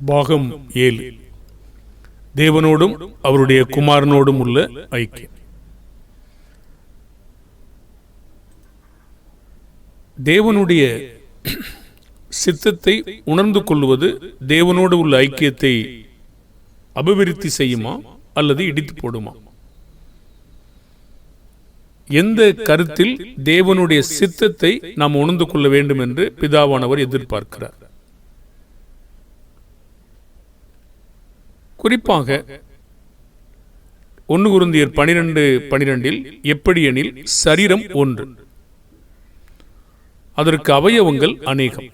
பாகம் 7. தேவனோடும் அவருடைய குமாரனோடும் உள்ள ஐக்கியம். தேவனுடைய சித்தத்தை உணர்ந்து கொள்வது தேவனோடு உள்ள ஐக்கியத்தை அபிவிருத்தி செய்யுமா அல்லது இடித்து போடுமா? எந்த கருத்தில் தேவனுடைய சித்தத்தை நாம் உணர்ந்து கொள்ள வேண்டும் என்று பிதாவானவர் எதிர்பார்க்கிறார்? குறிப்பாக 1 கொரிந்தியர் 12:12 எப்படி எனில் சரீரம் ஒன்று, அதற்கு அவயவங்கள் அநேகம்.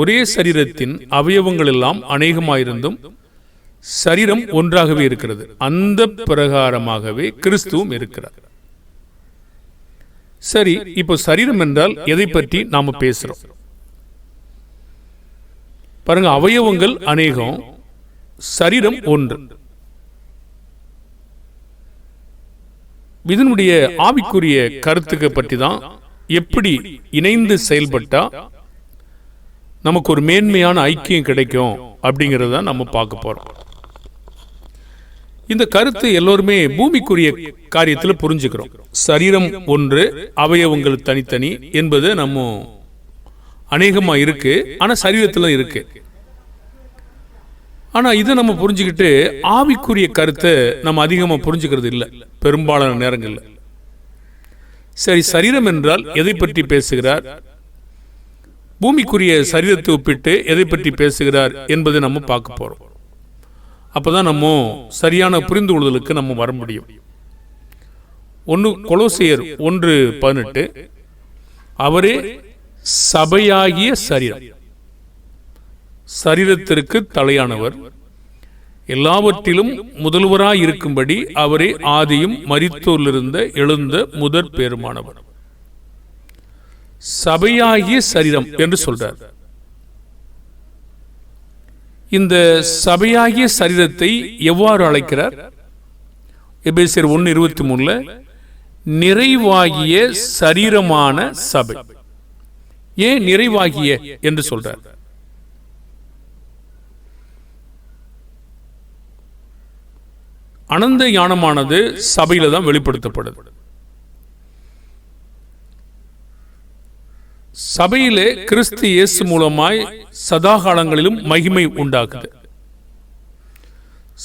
ஒரே சரீரத்தின் அவயவங்கள் எல்லாம் அநேகமாயிருந்தும் சரீரம் ஒன்றாகவே இருக்கிறது. அந்த பிரகாரமாகவே கிறிஸ்துவும் இருக்கிறார். சரி, இப்போ சரீரம் என்றால் எதை பற்றி நாம பேசுறோம்? பாருங்க, அவயவங்கள் அநேகம், சரீரம் ஒன்று. இதனுடைய ஆவிக்குரிய கருத்துக்களை பற்றி தான், எப்படி இணைந்து செயல்பட்டா நமக்கு ஒரு மேன்மையான ஐக்கியம் கிடைக்கும் அப்படிங்கிறத நம்ம பார்க்க போறோம். இந்த கருத்து எல்லோருமே பூமிக்குரிய காரியத்தில் புரிஞ்சுக்கிறோம். சரீரம் ஒன்று, அவயவங்கள் தனித்தனி என்பது நம்ம அநேகமா இருக்கு, ஆனா சரீரத்துல இருக்கு. ஆனா இதை நம்ம புரிஞ்சுக்கிட்டு ஆவிக்குரிய கருத்தை நம்ம அதிகமா புரிஞ்சுக்கிறது இல்லை பெரும்பாலான நேரங்கள்ல. சரி, சரீரம் என்றால் எதை பற்றி பேசுகிறார்? பூமிக்குரிய சரீரத்தை ஒப்பிட்டு எதை பற்றி பேசுகிறார் என்பதை நம்ம பார்க்க போறோம். அப்பதான் நம்ம சரியான புரிந்து கொள்வதற்கு நம்ம வர முடியும். 1 கொலோசியர் 1:18, அவரே சபையாகிய சரீரம், சரீரத்திற்கு தலையானவர், எல்லாவற்றிலும் முதல்வராய் இருக்கும்படி அவரே ஆதியும் மரித்தோரிலிருந்த எழுந்த முதற் பேருமானவர். சபையாகிய சரீரம் என்று சொல்றார். இந்த சபையாகிய சரீரத்தை எவ்வாறு அழைக்கிறார்? எபேசியர் 1:23 நிறைவாகிய சரீரமான சபை. ஏன் நிறைவாகிய என்று சொல்றார்? அனந்த ஞானமானது சபையில தான் வெளிப்படுத்தப்படுது. சபையிலே கிறிஸ்து இயேசு மூலமாய் சதாகாலங்களிலும் மகிமை உண்டாக்குது.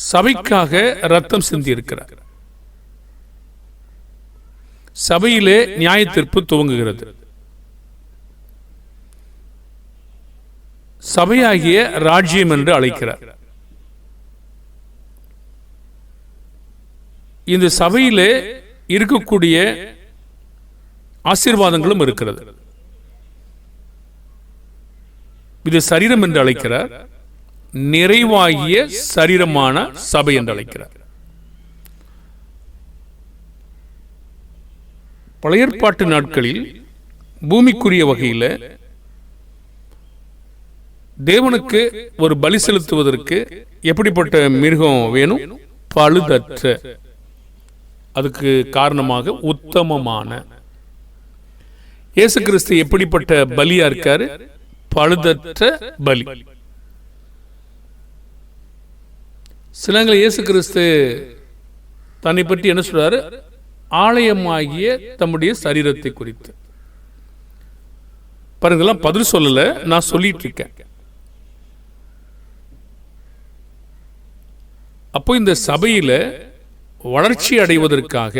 சபைக்காக ரத்தம் சிந்தி இருக்கிறார். சபையிலே நியாய தீர்ப்பு துவங்குகிறது. சபையாகிய ராஜ்யம் என்று அழைக்கிறார். இந்த சபையிலே இருக்கக்கூடிய ஆசீர்வாதங்களும் இருக்கிறது. இது சரீரம் என்று அழைக்கிறார். நிறைவாகிய சரீரமான சபை என்று அழைக்கிறார். பழைய ஏற்பாட்டு நாட்களில் பூமிக்குரிய வகையில் தேவனுக்கு ஒரு பலி செலுத்துவதற்கு எப்படிப்பட்ட மிருகம் வேணும்? பழுதற்ற, அதுக்கு காரணமாக உத்தமமான. இயேசு கிறிஸ்து எப்படிப்பட்ட பலியா இருக்காரு? பழுதற்ற பலி. சிலங்களை இயேசு கிறிஸ்து தன்னை பற்றி என்ன சொல்றாரு? ஆலயமாகிய தம்முடைய சரீரத்தை குறித்து. பாருங்களாம், பதில் சொல்லல, நான் சொல்லிட்டு இருக்கேன். அப்போ இந்த சபையில வளர்ச்சி அடைவதற்காக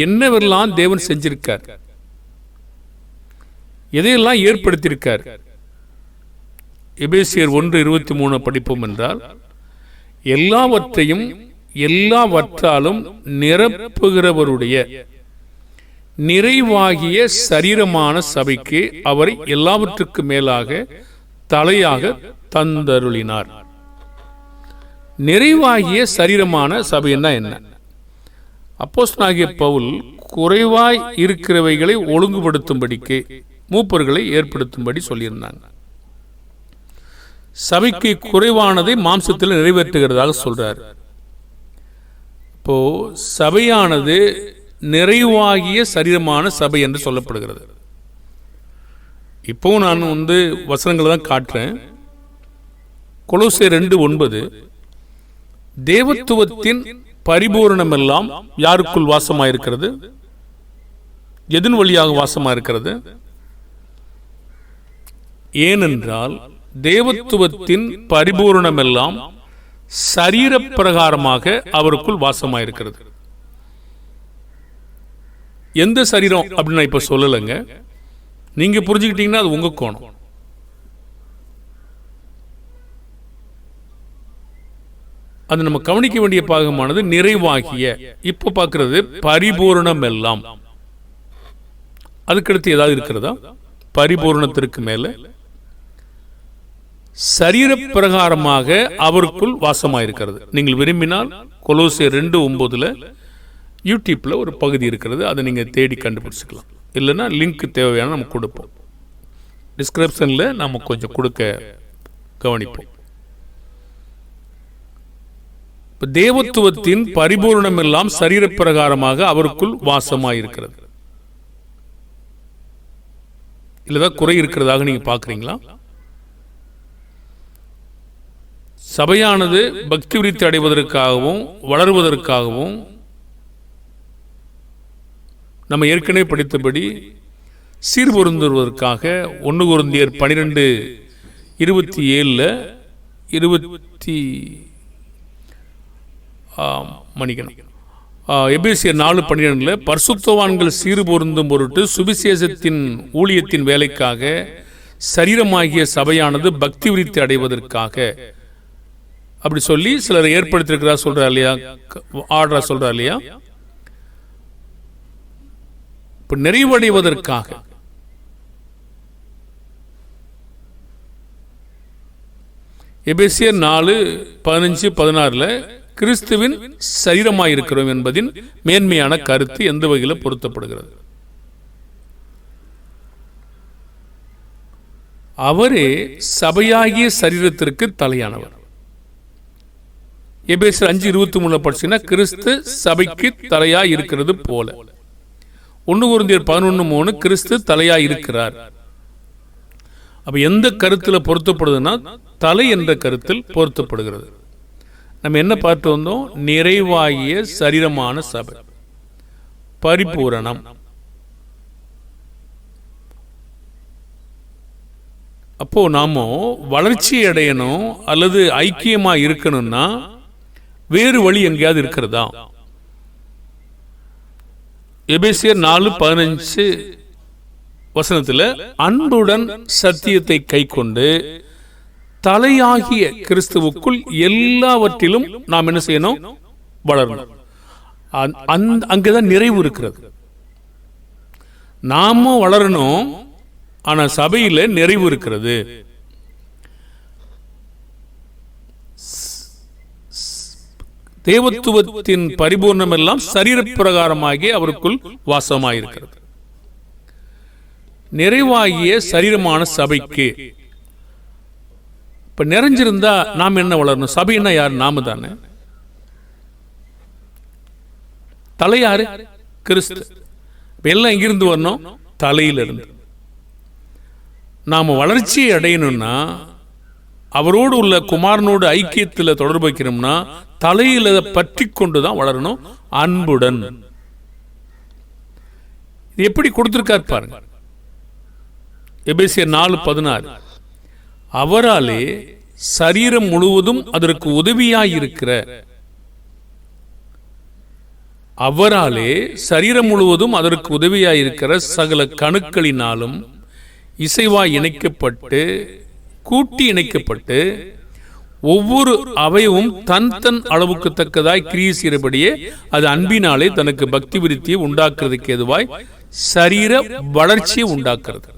என்னவெல்லாம் தேவன் செஞ்சிருக்கார், எதையெல்லாம் ஏற்படுத்தியிருக்கார்? எபேசியர் 1:23 படிப்போம் என்றால், எல்லாவற்றையும் எல்லாவற்றாலும் நிரப்புகிறவருடைய நிறைவாகிய சரீரமான சபைக்கு அவரை எல்லாவற்றுக்கு மேலாக தலையாக தந்தருளினார். நிறைவாகிய சரீரமான சபைன்னா என்ன? அப்போஸ்தலனாகிய பவுல் குறைவாய் இருக்கிறவைகளை ஒழுங்குபடுத்தும்படிக்கு மூப்பர்களை ஏற்படுத்தும்படி சொல்லியிருந்தாங்க. சபைக்கு குறைவானதை மாம்சத்தில் நிறைவேற்றுகிறதாக சொல்றார். இப்போ சபையானது நிறைவாகிய சரீரமான சபை என்று சொல்லப்படுகிறது. இப்போ நான் வசனங்களை தான் காட்டுறேன். கொலோசியர் 2:9 தேவத்துவத்தின் பரிபூரணமெல்லாம் யாருக்குள் வாசமாயிருக்கிறது? எதன் வழியாக வாசமாயிருக்கிறது? ஏனென்றால் தேவத்துவத்தின் பரிபூரணமெல்லாம் சரீர பிரகாரமாக அவருக்குள் வாசமாயிருக்கிறது. எந்த சரீரம் அப்படின்னு நான் இப்ப சொல்லலைங்க. நீங்க புரிஞ்சுக்கிட்டீங்கன்னா அது உங்க கோணம். அது நம்ம கவனிக்க வேண்டிய பாகமானது நிறைவாகிய. இப்ப பார்க்கிறது பரிபூரணம் எல்லாம். அதுக்கடுத்து ஏதாவது இருக்கிறதா? பரிபூரணத்திற்கு மேல சரீர பிரகாரமாக அவருக்குள் வாசமாயிருக்கிறது. நீங்கள் விரும்பினால் கொலோசியர் 2:9 யூடியூப்ல ஒரு பகுதி இருக்கிறது, அதை நீங்க தேடி கண்டுபிடிச்சுக்கலாம். இல்லைன்னா லிங்க் தேவையான நம்ம கொடுப்போம். டிஸ்கிரிப்ஷன்ல நம்ம கொஞ்சம் கொடுக்க கவனிப்போம். தேவத்துவத்தின் பரிபூரணம் எல்லாம் சரீர பிரகாரமாக அவருக்குள் வாசமாயிருக்கிறது. இல்லதான் குறை இருக்கிறதாக நீங்க பாக்குறீங்களா? சபையானது பக்தி விருத்தி அடைவதற்காகவும் வளருவதற்காகவும் நம்ம ஏற்கனவே படித்தபடி சீர்பொருந்துவதற்காக 1 கொரிந்தியர் 12:27 எபேசியர் 4:12 பரிசுத்தவான்கள் சீறு பொருந்தும் பொருட்டு சுவிசேஷத்தின் ஊழியத்தின் வேலைக்காக சரீரமாகிய சபையானது பக்தி விருத்தி அடைவதற்காக அப்படி சொல்லி சிலர் ஏற்படுத்திருக்கிறா சொல்றா இல்லையா? ஆர்டரா சொல்றா இல்லையா? இப்ப நிறைவடைவதற்காக எபேசியர் 4:15-16 கிறிஸ்துவின் சரீரமாயிருக்கிறோம் என்பதின் மேன்மையான கருத்து எந்த வகையில் பொருத்தப்படுகிறது? அவரே சபையாகிய சரீரத்திற்கு தலையானவர். எபேசியர் 5:23 படிச்சீங்கன்னா கிறிஸ்து சபைக்கு தலையாய் இருக்கிறது போல. 1 கொரிந்தியர் 11:3 கிறிஸ்து தலையாய் இருக்கிறார். அப்ப எந்த கருத்துல பொருத்தப்படுதுன்னா தலை என்ற கருத்தில் பொருத்தப்படுகிறது. நம்ம என்ன பார்த்து வந்தோம்? நிறைவாகிய சரீரமான சபை, பரிபூரணம். அப்போ நாம வளர்ச்சி அடையணும் அல்லது ஐக்கியமா இருக்கணும்னா வேறு வழி எங்கேயாவது இருக்கிறதா? எபேசியர் 4:15 அன்புடன் சத்தியத்தை கை கொண்டு தலையாகிய கிறிஸ்துவுக்குள் எல்லாவற்றிலும் நாம் என்ன செய்யணும்? வளரணும். அங்கதான் நிறைவு இருக்கிறது. நாம வளரணும், ஆனா சபையில நிறைவு இருக்கிறது. தேவத்துவத்தின் பரிபூர்ணம் எல்லாம் சரீர பிரகாரமாகிய அவருக்குள் வாசமாயிருக்கிறது. நிறைவாகிய சரீரமான சபைக்கு இப்ப நிறைஞ்சிருந்தா நாம் என்ன வளரணும்? சபைன்னா யார்? நாம தானே. தலை யாரு? கிறிஸ்து. எல்லாம் எங்கிருந்து வரணும்? தலையிலிருந்து. நாம வளர்ச்சியை அடையணும்னா, அவரோடு உள்ள குமாரனோடு ஐக்கியத்தில் தொடர்பு வைக்கணும்னா தலையில பற்றி கொண்டுதான் வளரணும், அன்புடன். இது எப்படி கொடுத்திருக்காரு பாருங்க. எபேசியர் 4:16 அவராலே சரீரம் முழுவதும் அதற்கு உதவியாயிருக்கிற, அவராலே சரீரம் முழுவதும் அதற்கு உதவியாயிருக்கிற சகல கணுக்களினாலும் இசைவாய் இணைக்கப்பட்டு கூட்டி இணைக்கப்பட்டு ஒவ்வொரு அவயவும் தன் தன் அளவுக்கு தக்கதாய் கிரியை செய்கிறபடியே அது அன்பினாலே தனக்கு பக்தி விருத்தியை உண்டாக்குறதுக்கு எதுவாய் சரீர வளர்ச்சியை உண்டாக்குறது.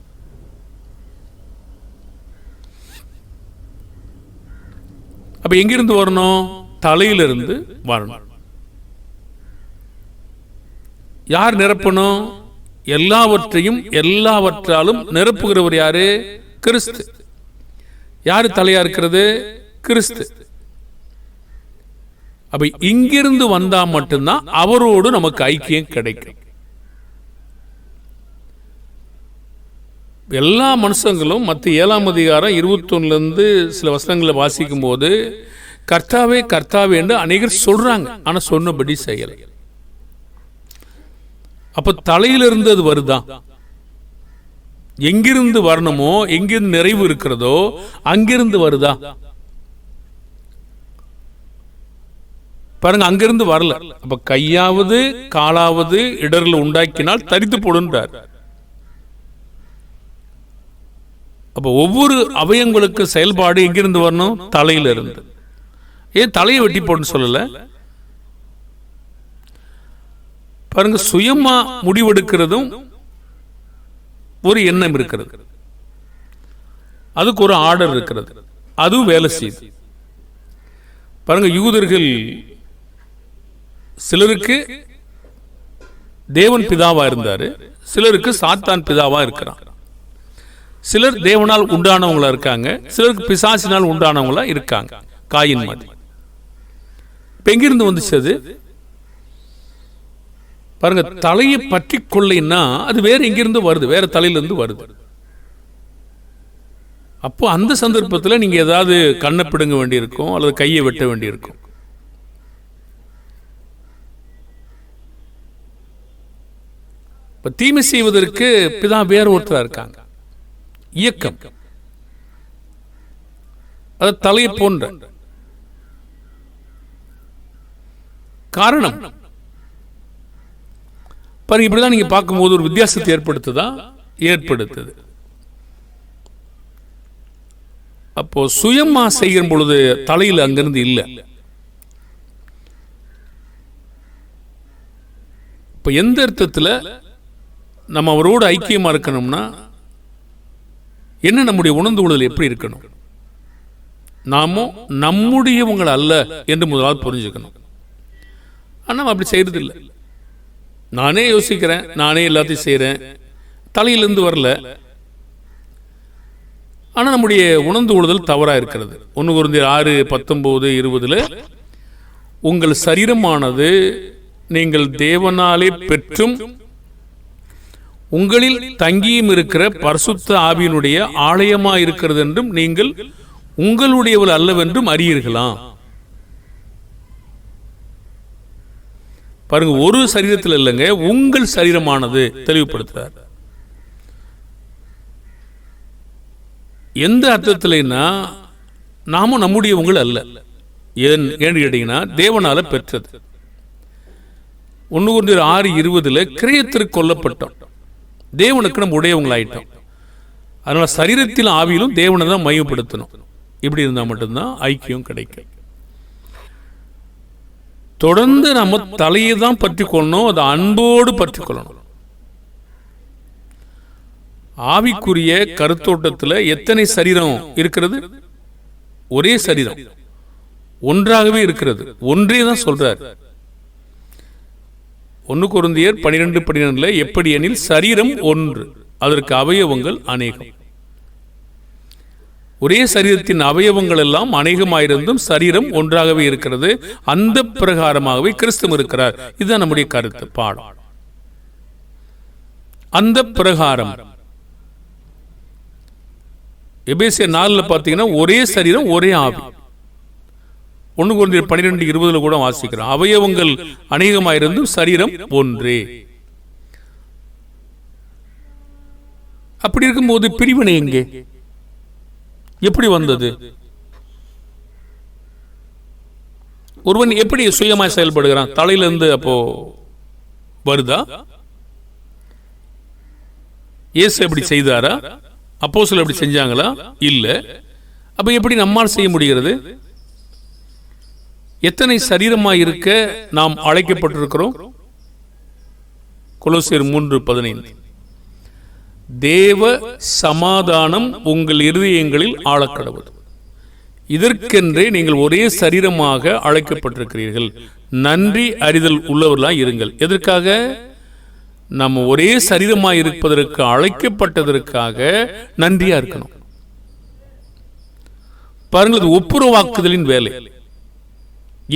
அப்ப எங்கிருந்து வரணும்? தலையிலிருந்து வரணும். யார் நிரப்பணும்? எல்லாவற்றையும் எல்லாவற்றாலும் நிரப்புகிறவர் யாரு? கிறிஸ்து. யாரு தலையா இருக்கிறது? கிறிஸ்து. அப்ப இங்கிருந்து வந்தா மட்டும்தான் அவரோடு நமக்கு ஐக்கியம் கிடைக்கும். எல்லா மனுஷங்களும் மற்ற 7ஆம் அதிகாரம் 21 சில வசனங்களை வாசிக்கும் போது கர்த்தாவே கர்த்தாவே என்று அநேகர் சொல்றாங்க, ஆனா சொன்னபடி செய்யலை. அப்ப தலையிலிருந்து அது வருதா? எங்கிருந்து வரணுமோ, எங்கிருந்து நிறைவு இருக்கிறதோ அங்கிருந்து வருதா? பாருங்க, அங்கிருந்து வரல. அப்ப கையாவது காலாவது இடர்கள் உண்டாக்கினால் தரித்து போடுன்றார். அப்ப ஒவ்வொரு அவயங்களுக்கு செயல்பாடு எங்கிருந்து வரணும்? தலையில இருந்து. ஏன் தலையை வெட்டி போடுன்னு சொல்லல? பாருங்க, சுயமா முடிவெடுக்கிறதும் ஒரு எண்ணம் இருக்கிறது, அதுக்கு ஒரு ஆர்டர் இருக்கிறது, அதுவும் வேலை செய்யுது. பாருங்க, யூதர்கள் சிலருக்கு தேவன் பிதாவா இருந்தாரு, சிலருக்கு சாத்தான் பிதாவா இருக்கிறான். சிலர் தேவனால் உண்டானவங்களா இருக்காங்க, சிலருக்கு பிசாசினால் உண்டானவங்களா இருக்காங்க. காயின் மாதிரி. இப்ப எங்கிருந்து வந்துச்சு அது? பாருங்க, தலையை பற்றி கொள்ளைன்னா அது வேற எங்கிருந்து வருது, வேற தலையிலிருந்து வருது. அப்போ அந்த சந்தர்ப்பத்தில் நீங்க ஏதாவது கண்ணை பிடுங்க வேண்டியிருக்கும் அல்லது கையை வெட்ட வேண்டியிருக்கும். இப்ப தீமை செய்வதற்கு பிதா வேற ஒருத்தரா இருக்காங்க. இயக்கம் அது தலையை போன்ற காரணம். பாருங்க, இப்படிதான் நீங்க பார்க்கும்போது ஒரு வித்தியாசத்தை ஏற்படுத்துது. அப்போ சுயமா செய்கிற பொழுது தலையில் அங்கிருந்து இல்லை. இப்ப எந்த அர்த்தத்தில் நம்ம அவரோடு ஐக்கியமா இருக்கணும்னா என்ன, நம்முடைய உணர்ந்து கொள்ளுதல் எப்படி இருக்கணும்? நாமோ நம்முடையவங்கள் அல்ல என்று முதலாவது புரிஞ்சுக்கணும். ஆனால் அப்படி செய்யறது இல்லை. நானே யோசிக்கிறேன், நானே எல்லாத்தையும் செய்கிறேன், தலையிலிருந்து வரல. ஆனால் நம்முடைய உணர்ந்து கொள்ளுதல் தவறாக இருக்கிறது. 1 கொரிந்தியர் 6:19-20 உங்கள் சரீரமானது நீங்கள் தேவனாலே பெற்றும் உங்களில் தங்கியும் இருக்கிற பரிசுத்த ஆவியினுடைய ஆலயமா இருக்கிறது என்றும் நீங்கள் உங்களுடையவள் அல்லவென்றும் அறியீர்களாம். பாருங்க, ஒரு சரீரத்தில் இல்லைங்க, உங்கள் சரீரமானது தெளிவுபடுத்துறார். எந்த அர்த்தத்தில்னா நாமும் நம்முடையவங்கள் அல்ல. ஏன்னு கேட்டீங்கன்னா தேவனால பெற்றது. 1 கொரிந்தியர் 6:20 கிரயத்திற்கு கொல்லப்பட்டோம், தேவனுக்கு நம்ம உடையவங்களாயிட்டோம். அதனால சரீரத்தில் ஆவியிலும் தேவனை தான் மையப்படுத்தணும். இப்படி இருந்தால் மட்டும்தான் ஐக்கியம் கிடைக்கும். தொடர்ந்து நம்ம தலையை தான் பற்றி கொள்ளணும், அதை அன்போடு பற்றி கொள்ளணும். ஆவிக்குரிய கருத்தோட்டத்தில் எத்தனை சரீரம் இருக்கிறது? ஒரே சரீரம், ஒன்றாகவே இருக்கிறது. ஒன்றே தான் சொல்றார். 1 கொரிந்தியர் 12:12 எப்படி எனில் சரீரம் ஒன்று, அதற்கு அவயவங்கள் அநேகம். ஒரே சரீரத்தின் அவயவங்கள் எல்லாம் அநேகமாயிருந்தும் சரீரம் ஒன்றாகவே இருக்கிறது. அந்த பிரகாரமாகவே கிறிஸ்து இருக்கிறார். இதுதான் நம்முடைய கருத்து பாடம். அந்த பிரகாரம் எபேசியர் 4 பார்த்தீங்கன்னா ஒரே சரீரம் ஒரே ஆவி. 1 கொரிந்தியர் 12:20 கூட வாசிக்கிறோம். அவயவங்கள் அநேகமாயிருந்தும் சரீரம் ஒன்றே. அப்படி இருக்கும்போது பிரிவினை எங்கே, எப்படி வந்தது? ஒருவன் எப்படி சுயமாய் செயல்படுகிறான்? தலையிலிருந்து அப்போ வருதா? இயேசு எப்படி செய்தாரா? அப்போஸ்தலர் எப்படி செஞ்சாங்களா? இல்ல. அப்ப எப்படி நம்மால் செய்ய முடிகிறது? எத்தனை சரீரமாய் இருக்க நாம் அழைக்கப்பட்டிருக்கிறோம்? கொலோசியர் 3:15 தேவ சமாதானம் உங்கள் இருதயங்களில் ஆளக்கடவது. இதற்கென்றே நீங்கள் ஒரே சரீரமாக அழைக்கப்பட்டிருக்கிறீர்கள். நன்றி அறிதல் உள்ளவர்களாய் இருங்கள். எதற்காக? நம்ம ஒரே சரீரமாய் இருப்பதற்கு அழைக்கப்பட்டதற்காக நன்றியா இருக்கணும். பாருங்கள், அது ஒப்புரவாக்குதலின் வேலை,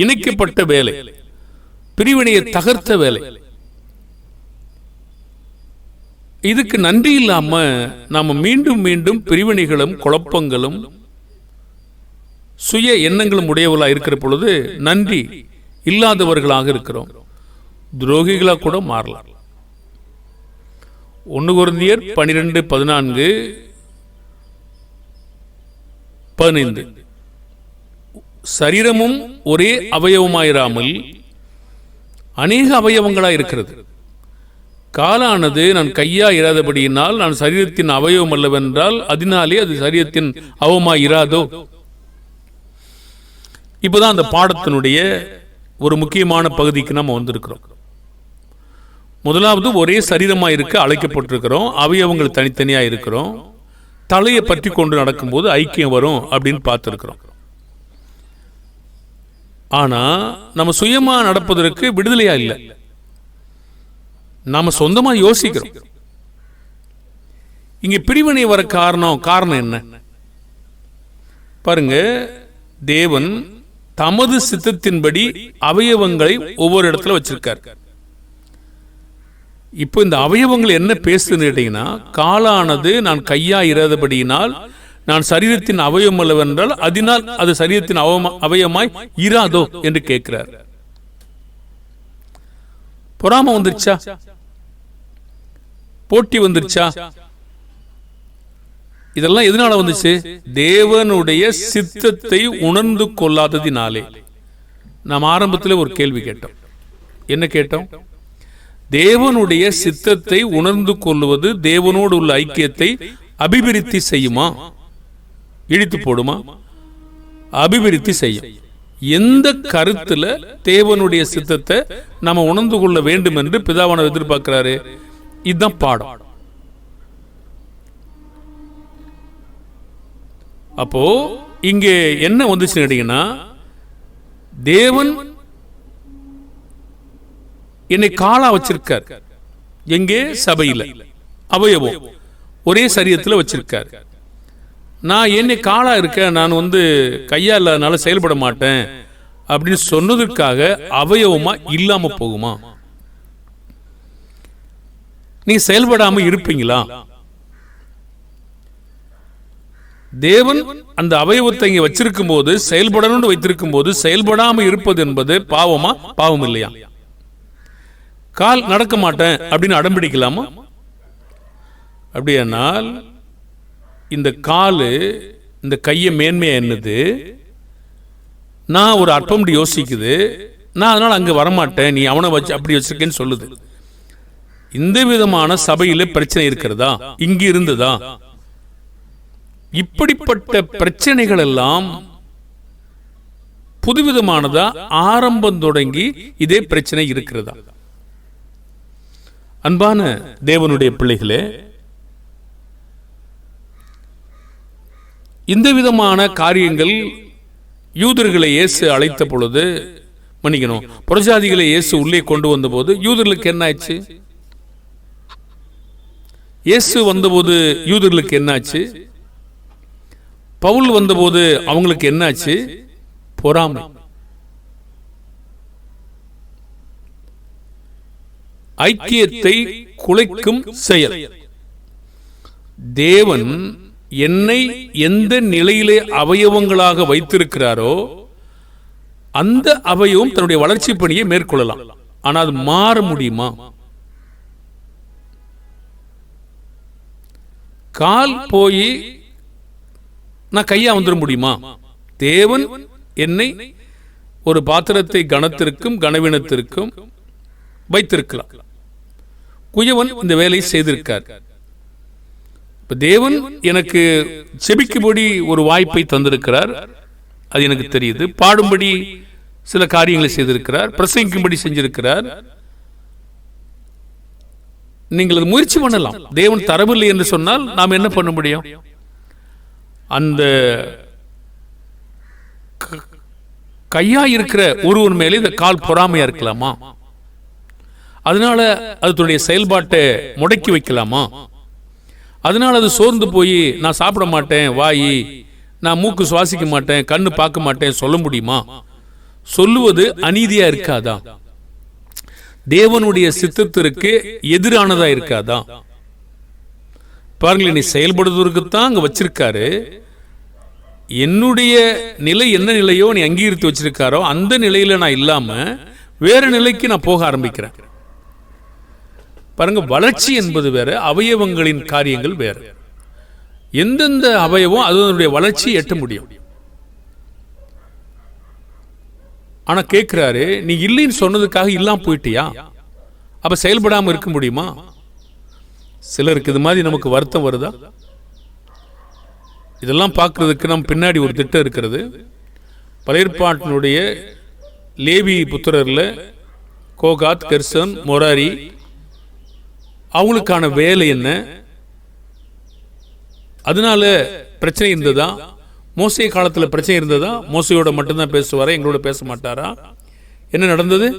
இணைக்கப்பட்ட வேலை, பிரிவினையை தகர்த்த வேலை. இதுக்கு நன்றி இல்லாம நாம மீண்டும் மீண்டும் பிரிவினைகளும் குழப்பங்களும் சுய எண்ணங்களும் உடையவர்களாக இருக்கிற பொழுது நன்றி இல்லாதவர்களாக இருக்கிறோம். துரோகிகளாக கூட மாறலாம். 1 கொரிந்தியர் 12:14-15 சரீரமும் ஒரே அவயவமாயிராமல் அநேக அவயவங்களாக இருக்கிறது. காலானது நான் கையா இராதபடியினால் நான் சரீரத்தின் அவயவம் அல்லவென்றால் அதனாலே அது சரீரத்தின் அவமாய் இராதோ. இப்பதான் அந்த பாடத்தினுடைய ஒரு முக்கியமான பகுதிக்கு நம்ம வந்திருக்கிறோம். முதலாவது ஒரே சரீரமாக இருக்க அழைக்கப்பட்டிருக்கிறோம். அவயவங்கள் தனித்தனியா இருக்கிறோம். தலையை பற்றி கொண்டு நடக்கும்போது ஐக்கியம் வரும் அப்படின்னு பார்த்திருக்கிறோம். ஆனா நம்ம சுயமா நடப்பதற்கு விடுதலையா இல்லை. நாம சொந்தமா யோசிக்கிறோம். இங்க பிரிவினை வர காரணம் என்ன பாருங்க. தேவன் தமது சித்தத்தின்படி அவயவங்களை ஒவ்வொரு இடத்துல வச்சிருக்கார். இப்போ இந்த அவயவங்கள் என்ன பேசுதுன்னு கேட்டீங்கன்னா, காலானது நான் கையா இராதபடியினால் நான் சரீரத்தின் அவயவம் அல்லவென்றால் அதனால் அது சரீரத்தின் அவயமாய் இராதோ என்று கேட்கிறார். பொறாம வந்துருச்சா? போட்டி வந்துருச்சா? இதெல்லாம் எதனால வந்துச்சு? தேவனுடைய சித்தத்தை உணர்ந்து கொள்ளாததினாலே. நாம் ஆரம்பத்தில் ஒரு கேள்வி கேட்டோம். என்ன கேட்டோம்? தேவனுடைய சித்தத்தை உணர்ந்து கொள்வது தேவனோடு உள்ள ஐக்கியத்தை அபிவிருத்தி செய்யுமா, இழித்து போடுமா? அபிவிருத்தி செய்யும். எந்த கருத்துல தேவனுடைய சித்தத்தை நாம உணர்ந்து கொள்ள வேண்டும் என்று பிதாவானவர் எதிர்பார்க்கிறாரு? இதுதான் பாடம். அப்போ இங்கே என்ன வந்துச்சு கேட்டீங்கன்னா, தேவன் என்னை காலா வச்சிருக்கார். எங்கே? சபையில அவயவம் ஒரே சரீரத்தில் வச்சிருக்கார். நான் என்னை காலா இருக்க, நான் கையா இல்லாதனால செயல்பட மாட்டேன் அப்படின்னு சொன்னதற்காக அவயவமா இல்லாம போகுமா? நீங்க செயல்படாம இருப்பீங்களா? தேவன் அந்த அவயவத்தை இங்க வச்சிருக்கும் போது, செயல்படணும்னு வைத்திருக்கும் போது செயல்படாம இருப்பது என்பது பாவமா? பாவம் இல்லையா? கால் நடக்க மாட்டேன் அப்படின்னு அடம்பிடிக்கலாமா? அப்படியானால் இந்த காலு இந்த கையை மேன்மையா என்னது? நான் ஒரு அற்பம் யோசிக்குது, நான் அதனால அங்க வரமாட்டேன், நீ அவனை வச்சு அப்படி வச்சிருக்கேன்னு சொல்லுது. இந்த விதமான சபையில பிரச்சனை இருக்கிறதா? இங்கு இருந்ததா? இப்படிப்பட்ட பிரச்சனைகள் எல்லாம் புதுவிதமானதா? ஆரம்பம் தொடங்கி இதே பிரச்சனை இருக்கிறதா? அன்பான தேவனுடைய பிள்ளைகளே, இந்த விதமான காரியங்கள் யூதர்களை இயேசு அழைத்த பொழுது, மன்னிக்கணும், புறஜாதிகளை இயேசு உள்ளே கொண்டு வந்த போது யூதர்களுக்கு என்ன ஆச்சு? இயேசு வந்தபோது யூதர்களுக்கு என்னாச்சு? பவுல் வந்தபோது அவங்களுக்கு என்னாச்சு? பொறாமை. ஐக்கியத்தை குலைக்கும் செயல். தேவன் என்னை எந்த நிலையிலே அவயவங்களாக வைத்திருக்கிறாரோ அந்த அவயவம் தன்னுடைய வளர்ச்சி பணியை மேற்கொள்ளலாம். ஆனால் அது மாற முடியுமா? கால் போய் நான் கையா வந்துட முடியுமா? தேவன் என்னை ஒரு பாத்திரத்தை கனத்திற்கும் கனவீனத்திற்கும் வைத்திருக்கலாம். குயவன் இந்த வேலையை செய்திருக்கார். இப்ப தேவன் எனக்கு செபிக்கும்படி ஒரு வாய்ப்பை தந்திருக்கிறார், அது எனக்கு தெரியுது. பாடும்படி சில காரியங்களை செய்திருக்கிறார், பிரசங்கிக்கும்படி செஞ்சிருக்கிறார். நீங்கள் அது முயற்சி பண்ணலாம். தேவன் தரவில்லை என்று சொன்னால் நாம் என்ன பண்ண முடியும்? அந்த கையா இருக்கிற ஒருவன் மேலே இந்த கால் பொறாமையா இருக்கலாமா? அதனால அதனுடைய செயல்பாட்டை முடக்கி வைக்கலாமா? அதனால அது சோர்ந்து போய் நான் சாப்பிட மாட்டேன், வாயி நான் மூக்கு சுவாசிக்க மாட்டேன், கண்ணு பார்க்க மாட்டேன் சொல்ல முடியுமா? சொல்லுவது அநீதியா இருக்காதா? தேவனுடைய சித்தத்திற்கு எதிரானதா இருக்காதா? பாருங்கள், என்னை செயல்படுவதற்குத்தான் அங்கே வச்சிருக்காரு. என்னுடைய நிலை என்ன நிலையோ நீ அங்கீகரித்து வச்சிருக்காரோ அந்த நிலையில நான் இல்லாம வேற நிலைக்கு நான் போக ஆரம்பிக்கிறேன். பாருங்க, வளர்ச்சி என்பது வேற, அவயவங்களின் காரியங்கள் வேற. எந்தெந்த அவயவம் அதனுடைய வளர்ச்சி எட்ட முடியும். ஆனா கேட்கிறாரு, நீ இல்லைன்னு சொன்னதுக்காக இல்லாம போயிட்டியா? அப்ப செயல்படாம இருக்க முடியுமா? சிலருக்கு இது மாதிரி நமக்கு வருத்தம் வருதா? இதெல்லாம் பார்க்கறதுக்கு நம்ம பின்னாடி ஒரு திட்டம் இருக்கிறது. பழைய ஏற்பாட்டினுடைய லேவி புத்திரர்ல கோகாத், கெர்சன், மொராரி, அவங்களுக்கான வேலை என்ன? அதனால பிரச்சனை இருந்ததா? மோசே காலத்தில் பிரச்சனை இருந்ததா? மோசையோட மட்டும்தான் பேசுவாரா, எங்களோட பேச மாட்டாரா? என்ன நடந்தது?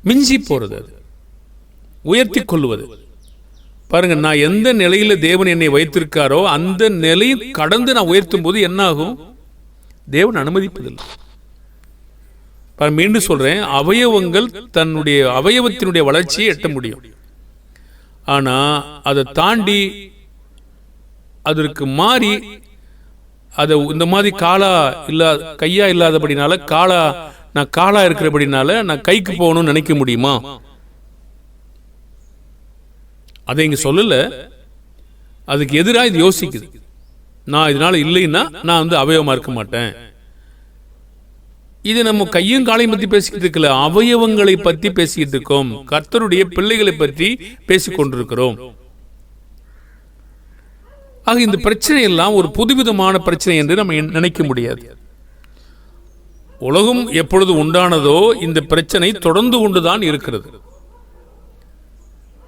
மிஞ்சி போறது, அது உயர்த்தி கொள்வது. பாருங்க, நான் எந்த நிலையில தேவன் என்னை வைத்திருக்காரோ அந்த நிலையை கடந்து நான் உயர்த்தும் போது என்ன ஆகும்? தேவன் அனுமதிப்பதில்லை. மீண்டும் சொல்றேன், அவயவங்கள் தன்னுடைய அவயவத்தினுடைய வளர்ச்சியை எட்ட முடியும். ஆனா அதை தாண்டி அதற்கு மாறி அதை இந்த மாதிரி காலா கையா இல்லாதபடினால நான் காலா இருக்கிறபடினால நான் கைக்கு போகணும்னு நினைக்க முடியுமா? அதை இங்க சொல்லல. அதுக்கு எதிராக இது யோசிக்குது. நான் இதனால இல்லைன்னா நான் அவயவமா இருக்க மாட்டேன். இது நம்ம கையும் காலையும் பத்தி பேசிக்கிட்டு இருக்கல, அவயவங்களை பத்தி பேசிக்கிட்டு இருக்கோம். கர்த்தருடைய பிள்ளைகளை பற்றி பேசிக் கொண்டிருக்கிறோம். ஆக இந்த பிரச்சனை எல்லாம் ஒரு புதுவிதமான பிரச்சனை என்று நம்ம நினைக்க முடியாது. உலகம் எப்பொழுது உண்டானதோ இந்த பிரச்சனை தொடர்ந்து கொண்டுதான் இருக்கிறது.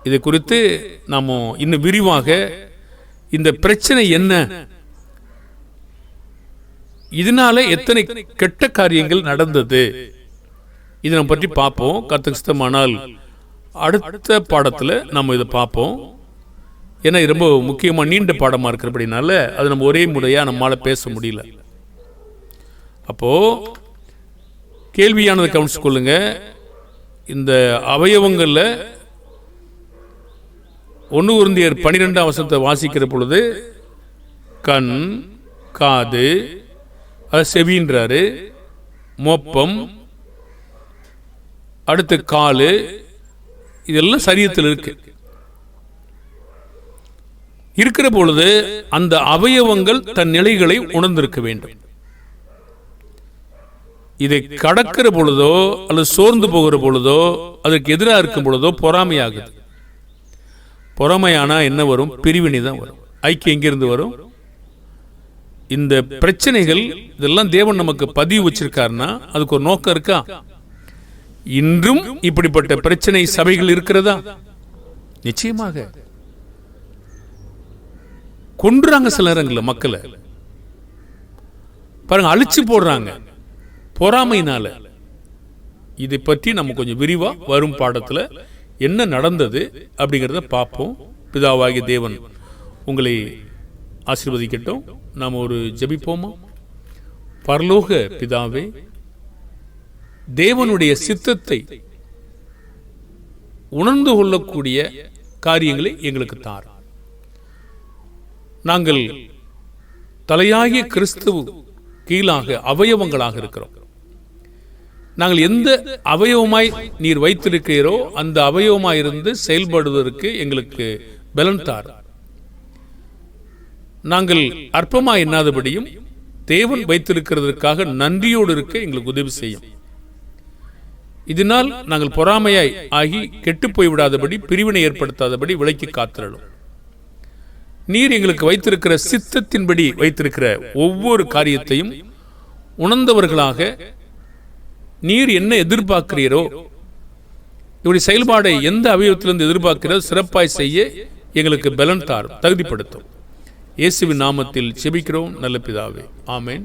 இதை குறித்து நாம இன்னும் விரிவாக இந்த பிரச்சனை என்ன, இதனால எத்தனை கெட்ட காரியங்கள் நடந்தது, இதை நம்ம பற்றி பார்ப்போம். கர்த்தருக்கு சித்தமானால் அடுத்த பாடத்தில் நம்ம இதை பார்ப்போம். ஏன்னா ரொம்ப முக்கியமாக நீண்ட பாடமாக இருக்கிறபடினால அது நம்ம ஒரே முறையாக நம்மளால் பேச முடியல. அப்போ கேள்வியானதை கவனிச்சு கொள்ளுங்க. இந்த அவயவங்களில் 1 கொரிந்தியர் 12ஆம் வசனத்தை வாசிக்கிற பொழுது கண், காது, செவின்றாரு, மோப்பம், அடுத்து காலு, இதெல்லாம் சரீரத்தில் இருக்கிற பொழுது அந்த அவயவங்கள் தன் நிலைகளை உணர்ந்திருக்க வேண்டும். இதை கடக்கிற பொழுதோ அல்லது சோர்ந்து போகிற பொழுதோ அதற்கு எதிராக இருக்கும் பொழுதோ பொறாமையாகுது. பொறாமையானா என்ன வரும்? பிரிவினை தான் வரும். ஐக்கியம் எங்கிருந்து வரும்? இந்த பிரச்சனைகள் இதெல்லாம் தேவன் நமக்கு பதிவு வச்சிருக்காருன்னா அதுக்கு ஒரு நோக்கம் இருக்கா? இன்றும் இப்படிப்பட்ட பிரச்சனை சபைகள் இருக்கிறதா? நிச்சயமாக கொன்றாங்க. சில நேரங்களில் மக்களை பாருங்க, அழிச்சு போடுறாங்க பொறாமையினால. இதை பற்றி நம்ம கொஞ்சம் விரிவா வரும் பாடத்தில் என்ன நடந்தது அப்படிங்கிறத பார்ப்போம். பிதாவாகிய தேவன் உங்களை ஆசீர்வதிக்கட்டும். நாம் ஒரு ஜெபிப்போமா? பரலோக பிதாவே, தேவனுடைய சித்தத்தை உணர்ந்து கொள்ளக்கூடிய காரியங்களை எங்களுக்கு தார். நாங்கள் தலையாகிய கிறிஸ்துவ கீழாக அவயவங்களாக இருக்கிறோம். நாங்கள் எந்த அவயவமாய் நீர் வைத்திருக்கிறீரோ அந்த அவயவமாய் இருந்து செயல்படுவதற்கு எங்களுக்கு பலன் தார். நாங்கள் அற்பமாய் எண்ணாதபடியும் தேவன் வைத்திருக்கிறதற்காக நன்றியோடு இருக்க எங்களுக்கு உதவி செய்யும். இதனால் நாங்கள் பொறாமையாய் ஆகி கெட்டு போய்விடாதபடி, பிரிவினை ஏற்படுத்தாதபடி விலக்கி காத்திரலும். நீர் எங்களுக்கு வைத்திருக்கிற சித்தத்தின்படி வைத்திருக்கிற ஒவ்வொரு காரியத்தையும் உணர்ந்தவர்களாக நீர் என்ன எதிர்பார்க்கிறீரோ, இவருடைய செயல்பாடை எந்த அவயவத்திலிருந்து எதிர்பார்க்கிறோ சிறப்பாய் செய்ய எங்களுக்கு பலன் தார், தகுதிப்படுத்தும். இயேசுவின் நாமத்தில் ஜெபிக்கிறோம் நல்ல பிதாவே, ஆமென்.